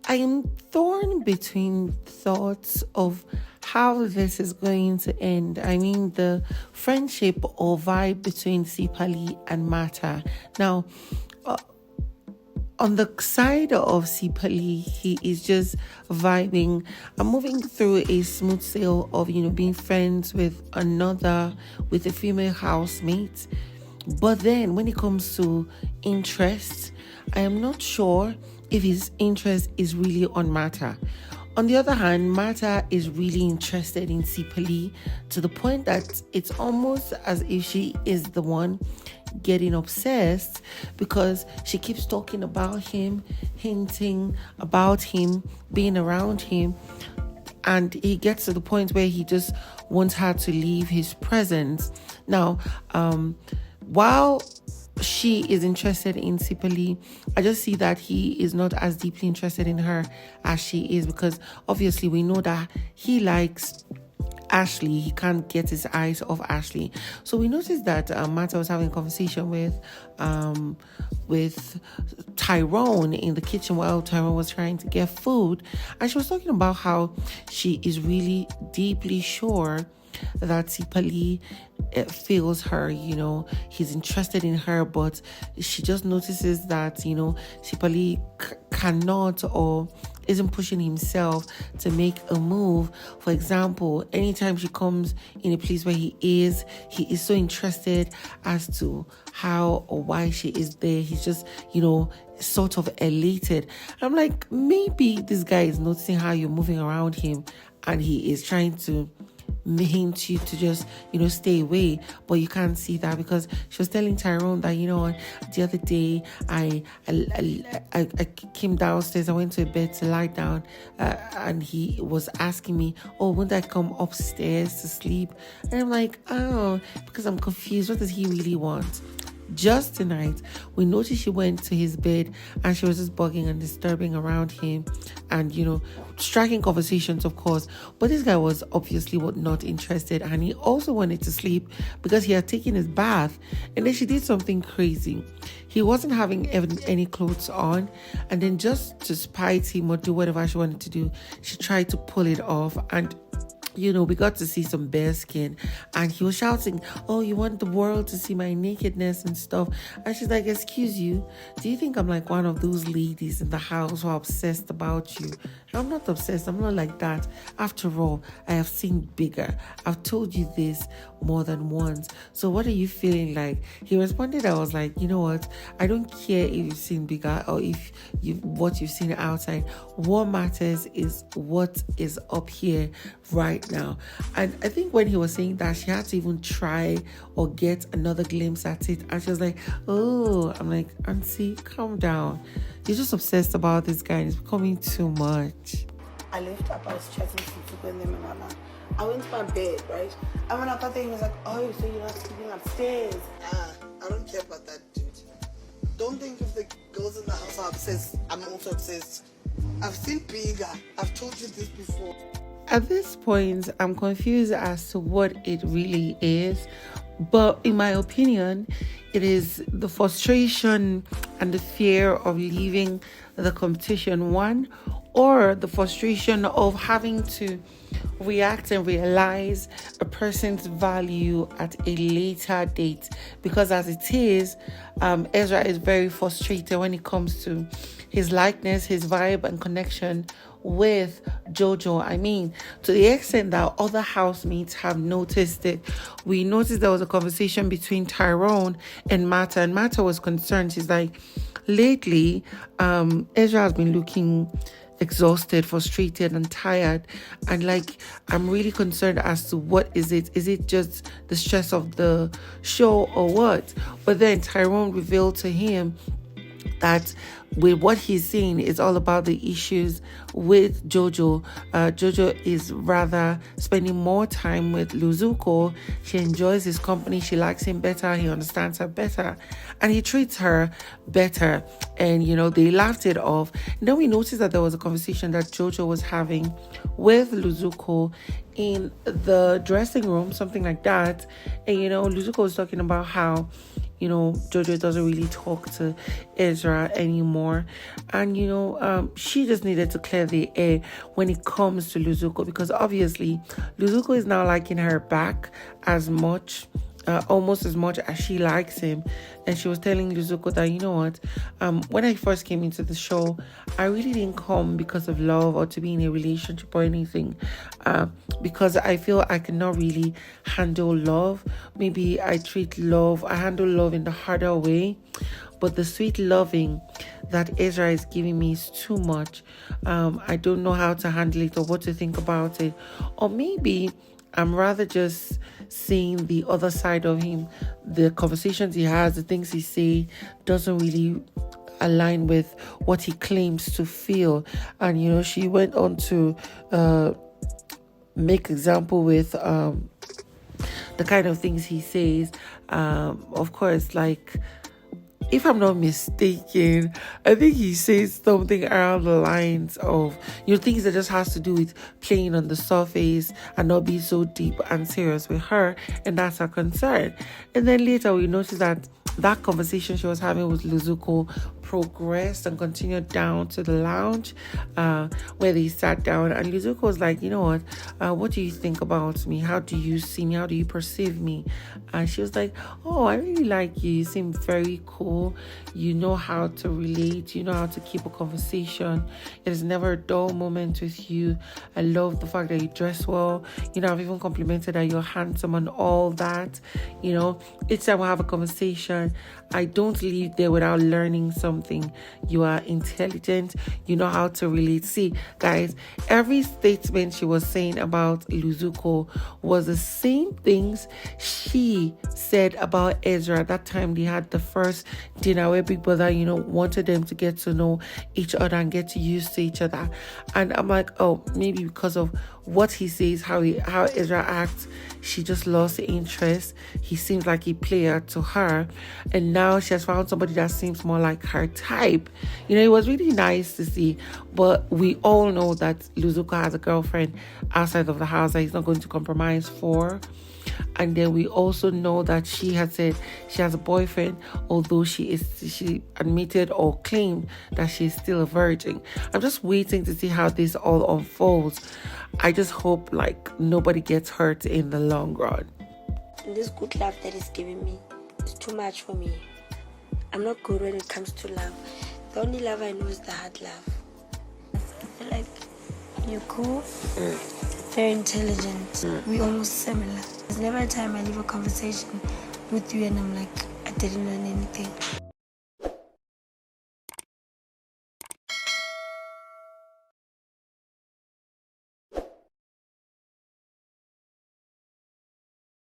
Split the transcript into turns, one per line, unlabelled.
I am torn between thoughts of how this is going to end. I mean, the friendship or vibe between Sipali and Mata. Now, on the side of Sipali, he is just vibing. I'm moving through a smooth sail of, being friends with a female housemate. But then when it comes to interest, I am not sure if his interest is really on Mata. On the other hand, Mata is really interested in Sipali to the point that it's almost as if she is the one getting obsessed because she keeps talking about him, hinting about him, being around him. And he gets to the point where he just wants her to leave his presence. Now, while she is interested in Sipali, I just see that he is not as deeply interested in her as she is, because obviously we know that he likes Ashley. He can't get his eyes off Ashley. So we noticed that Mata was having a conversation with Tyrone in the kitchen while Tyrone was trying to get food, and she was talking about how she is really deeply sure that Sipali feels her, he's interested in her, but she just notices that, Sipali cannot or isn't pushing himself to make a move. For example, anytime she comes in a place where he is so interested as to how or why she is there. He's just, sort of elated. I'm like, maybe this guy is noticing how you're moving around him and he is trying to hint you to just, stay away, but you can't see that, because she was telling Tyrone that, the other day I came downstairs, I went to bed to lie down, and he was asking me, oh, won't I come upstairs to sleep? And I'm like, oh, because I'm confused. What does he really want? Just tonight, we noticed she went to his bed and she was just bugging and disturbing around him and, striking conversations, of course. But this guy was obviously not interested, and he also wanted to sleep because he had taken his bath. And then she did something crazy. He wasn't having any clothes on, and then just to spite him or do whatever she wanted to do, she tried to pull it off, and we got to see some bare skin, and he was shouting, oh, you want the world to see my nakedness and stuff? And she's like, excuse you, do you think I'm like one of those ladies in the house who are obsessed about you? I'm not obsessed. I'm not like that. After all, I have seen bigger. I've told you this more than once. So what are you feeling like? He responded, I was like, you know what? I don't care if you've seen bigger or if what you've seen outside. What matters is what is up here right now. And I think when he was saying that, she had to even try or get another glimpse at it. And she was like, oh, I'm like, Auntie, calm down. You're just obsessed about this guy. It's becoming too much.
I left up, I was chatting to people and them and all that. I went to my bed, right? And when I got there, he was like, oh, so you're not sleeping upstairs? I don't care about that, dude. Don't think if the girls in the house are obsessed, I'm also obsessed. I've seen bigger. I've told you this before.
At this point, I'm confused as to what it really is. But in my opinion, it is the frustration and the fear of leaving the competition, one, or the frustration of having to react and realize a person's value at a later date. Because as it is, Ezra is very frustrated when it comes to his likeness, his vibe and connection with Jojo. I mean, to the extent that other housemates have noticed it. We noticed there was a conversation between Tyrone and Mata was concerned. She's like, lately, Ezra has been looking exhausted, frustrated and tired, and like, I'm really concerned as to what is it? Is it just the stress of the show or what? But then Tyrone revealed to him that with what he's seeing is all about the issues with Jojo. Jojo is rather spending more time with Luzuko. She enjoys his company. She likes him better. He understands her better. And he treats her better. And, they laughed it off. And then we noticed that there was a conversation that Jojo was having with Luzuko in the dressing room, something like that. And, Luzuko was talking about how Jojo doesn't really talk to Ezra anymore. And, she just needed to clear the air when it comes to Luzuko, because obviously Luzuko is now liking her back as much, almost as much as she likes him. And she was telling Luzuko that, you know what, when I first came into the show, I really didn't come because of love or to be in a relationship or anything, because I feel I cannot really handle love. Maybe I handle love in the harder way, but the sweet loving that Ezra is giving me is too much. I don't know how to handle it or what to think about it. Or maybe I'm rather just seeing the other side of him. The conversations he has, the things he say doesn't really align with what he claims to feel. And, she went on to make example with the kind of things he says. Of course, like, if I'm not mistaken, I think he says something around the lines of, things that just has to do with playing on the surface and not be so deep and serious with her. And that's her concern. And then later we notice that conversation she was having with Luzuko progressed and continued down to the lounge where they sat down, and Luzuko was like, you know what do you think about me? How do you see me? How do you perceive me? And she was like, oh, I really like you. You seem very cool. You know how to relate. You know how to keep a conversation. It is never a dull moment with you. I love the fact that you dress well. I've even complimented that you're handsome and all that. Each time we have a conversation, I don't leave there without learning something. You are intelligent. You know how to relate. See, guys, every statement she was saying about Luzuko was the same things she said about Ezra that time they had the first dinner where Big Brother, wanted them to get to know each other and get used to each other. And I'm like, oh, maybe because of what he says, how Ezra acts, she just lost interest. He seems like a player to her, and now she has found somebody that seems more like her type. It was really nice to see, but we all know that Luzuko has a girlfriend outside of the house that he's not going to compromise for. And then we also know that she had said she has a boyfriend, although she admitted or claimed that she's still a virgin. I'm just waiting to see how this all unfolds. I just hope nobody gets hurt in the long run.
This good love that he's giving me is too much for me. I'm not good when it comes to love. The only love I know is the hard love. I feel like you're cool, very intelligent. We're almost similar. There's never a time I leave a conversation with you and I'm like, I didn't learn anything.